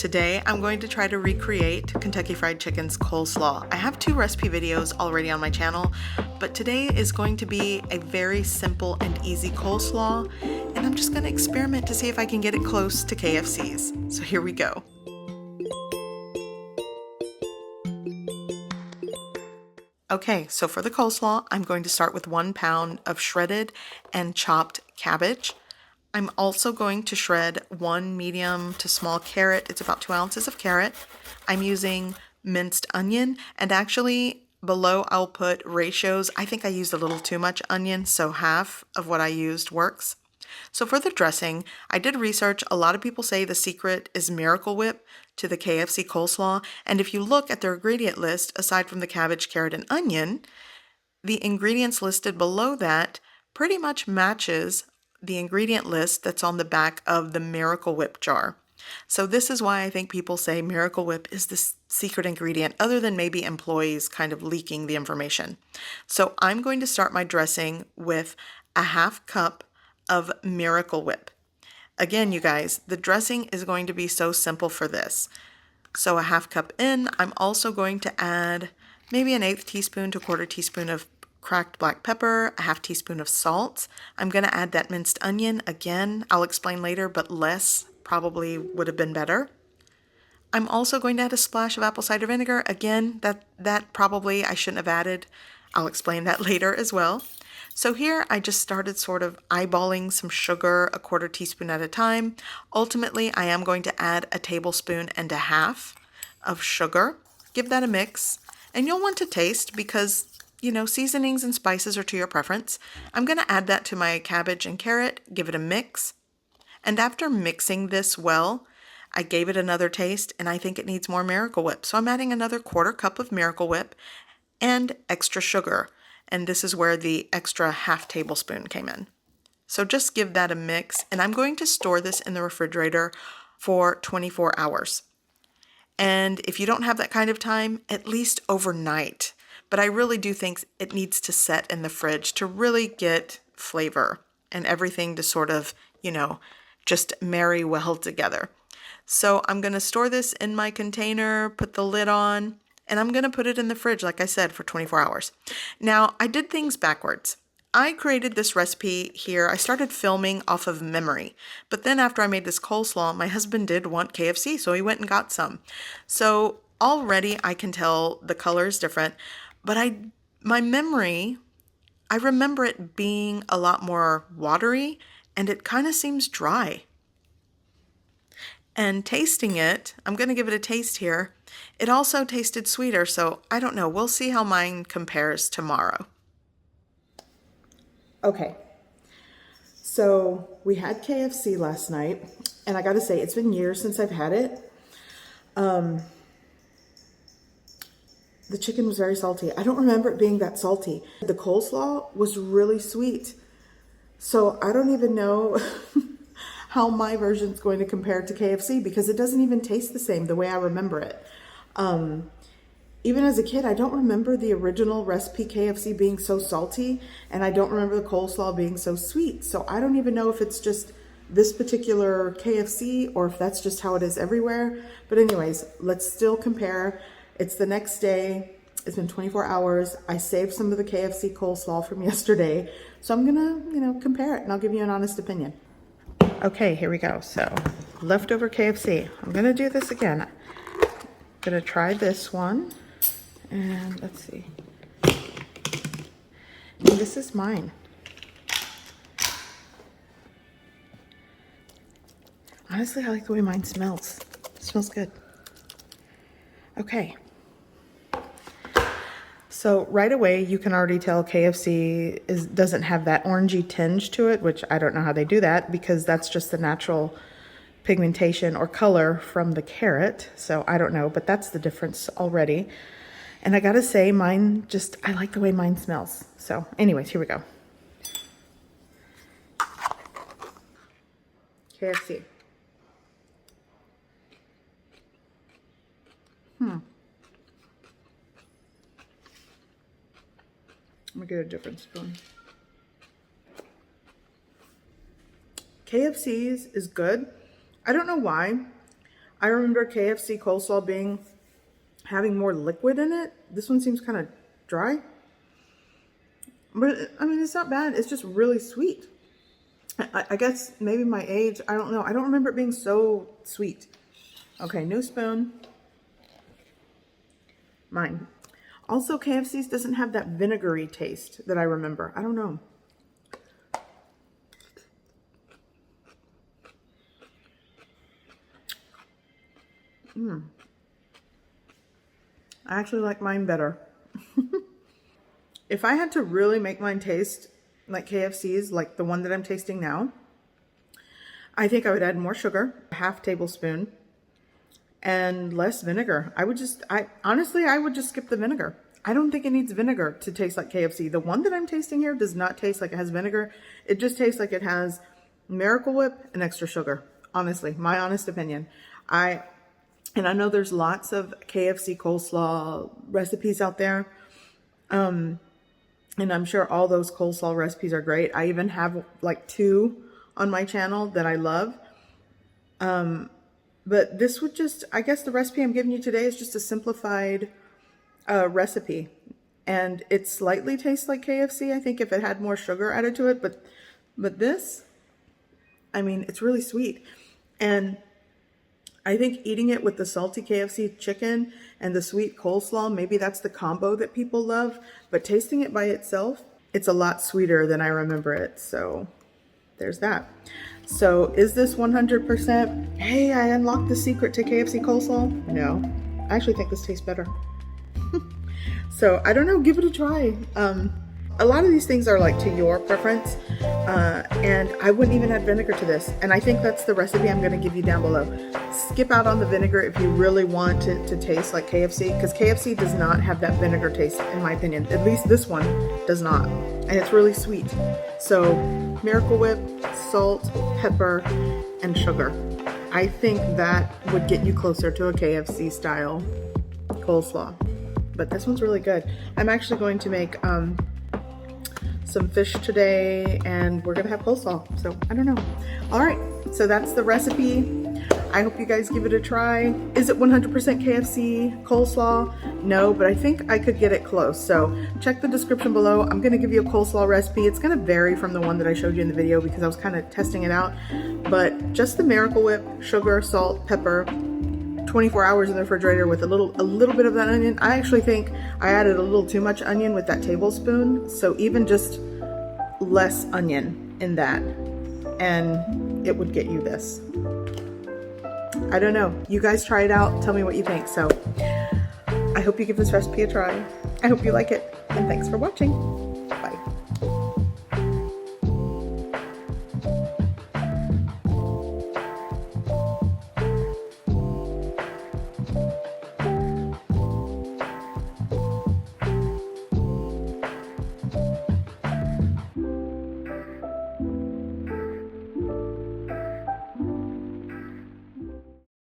Today, I'm going to try to recreate Kentucky Fried Chicken's coleslaw. I have 2 recipe videos already on my channel, but today is going to be a very simple and easy coleslaw, and I'm just going to experiment to see if I can get it close to KFC's. So here we go. Okay, so for the coleslaw, I'm going to start with 1 pound of shredded and chopped cabbage. I'm also going to shred 1 medium to small carrot. It's about 2 ounces of carrot. I'm using minced onion, and actually below I'll put ratios. I think I used a little too much onion, so half of what I used works. So for the dressing, I did research. A lot of people say the secret is Miracle Whip to the KFC coleslaw, and if you look at their ingredient list, aside from the cabbage, carrot, and onion, the ingredients listed below that pretty much matches the ingredient list that's on the back of the Miracle Whip jar. So this is why I think people say Miracle Whip is the secret ingredient, other than maybe employees kind of leaking the information. So I'm going to start my dressing with a 1/2 cup of Miracle Whip. Again, you guys, the dressing is going to be so simple for this. So a 1/2 cup in, I'm also going to add maybe an 1/8 teaspoon to 1/4 teaspoon of cracked black pepper, a 1/2 teaspoon of salt. I'm going to add that minced onion. Again, I'll explain later, but less probably would have been better. I'm also going to add a splash of apple cider vinegar. Again, that probably I shouldn't have added. I'll explain that later as well. So here I just started sort of eyeballing some sugar, a 1/4 teaspoon at a time. Ultimately, I am going to add a 1.5 tablespoons of sugar. Give that a mix, and you'll want to taste because, you know, seasonings and spices are to your preference. I'm going to add that to my cabbage and carrot, give it a mix. And after mixing this well, I gave it another taste, and I think it needs more Miracle Whip. So I'm adding another 1/4 cup of Miracle Whip and extra sugar. And this is where the extra 1/2 tablespoon came in. So just give that a mix, and I'm going to store this in the refrigerator for 24 hours. And if you don't have that kind of time, at least overnight. But I really do think it needs to set in the fridge to really get flavor and everything to sort of, you know, just marry well together. So I'm going to store this in my container, put the lid on, and I'm going to put it in the fridge, like I said, for 24 hours. Now, I did things backwards. I created this recipe here. I started filming off of memory. But then after I made this coleslaw, my husband did want KFC, so he went and got some. So already I can tell the color is different. But my memory, I remember it being a lot more watery, and it kind of seems dry. And tasting it, I'm going to give it a taste here. It also tasted sweeter, so I don't know. We'll see how mine compares tomorrow. Okay, so we had KFC last night, and I got to say, it's been years since I've had it. The chicken was very salty. I don't remember it being that salty. The coleslaw was really sweet. So I don't even know how my version is going to compare to KFC because it doesn't even taste the same the way I remember it. Even as a kid, I don't remember the original recipe KFC being so salty, and I don't remember the coleslaw being so sweet. So I don't even know if it's just this particular KFC or if that's just how it is everywhere. But anyways, let's still compare. It's the next day. It's been 24 hours. I saved some of the KFC coleslaw from yesterday. So I'm gonna, compare it, and I'll give you an honest opinion. Okay, here we go. So leftover KFC. I'm gonna do this again. I'm gonna try this one. And let's see. And this is mine. Honestly, I like the way mine smells. It smells good. Okay. So right away, you can already tell KFC doesn't have that orangey tinge to it, which I don't know how they do that because that's just the natural pigmentation or color from the carrot. So I don't know, but that's the difference already. And I gotta say, I like the way mine smells. So anyways, here we go. KFC. Let me get a different spoon. KFC's is good. I don't know why. I remember KFC coleslaw having more liquid in it. This one seems kind of dry. But I mean, it's not bad. It's just really sweet. I guess maybe my age, I don't know. I don't remember it being so sweet. Okay, new spoon. Mine. Also, KFC's doesn't have that vinegary taste that I remember. I don't know. I actually like mine better. If I had to really make mine taste like KFC's, like the one that I'm tasting now, I think I would add more sugar, a half tablespoon, and less vinegar. Honestly, I would just skip the vinegar. I don't think it needs vinegar to taste like KFC. The one that I'm tasting here does not taste like it has vinegar. It just tastes like it has Miracle Whip and extra sugar. Honestly, my honest opinion. And I know there's lots of KFC coleslaw recipes out there. And I'm sure all those coleslaw recipes are great. I even have like 2 on my channel that I love. But this would just, I guess the recipe I'm giving you today is just a simplified recipe. And it slightly tastes like KFC, I think, if it had more sugar added to it. But this, I mean, it's really sweet. And I think eating it with the salty KFC chicken and the sweet coleslaw, maybe that's the combo that people love. But tasting it by itself, it's a lot sweeter than I remember it. So there's that. So is this 100%? Hey, I unlocked the secret to KFC coleslaw? No, I actually think this tastes better. So I don't know, give it a try. A lot of these things are like to your preference, and I wouldn't even add vinegar to this. And I think that's the recipe I'm going to give you down below. Skip out on the vinegar if you really want it to taste like KFC, because KFC does not have that vinegar taste, in my opinion. At least this one does not, and it's really sweet. So Miracle Whip, salt, pepper, and sugar. I think that would get you closer to a KFC style coleslaw. But this one's really good. I'm actually going to make some fish today, and we're gonna have coleslaw, so I don't know. All right, so that's the recipe. I hope you guys give it a try. Is it 100% KFC coleslaw? No, but I think I could get it close. So check the description below. I'm gonna give you a coleslaw recipe. It's gonna vary from the one that I showed you in the video because I was kind of testing it out. But just the Miracle Whip, sugar, salt, pepper, 24 hours in the refrigerator with a little bit of that onion. I actually think I added a little too much onion with that tablespoon. So even just less onion in that, and it would get you this. I don't know. You guys try it out. Tell me what you think. So I hope you give this recipe a try. I hope you like it, and thanks for watching.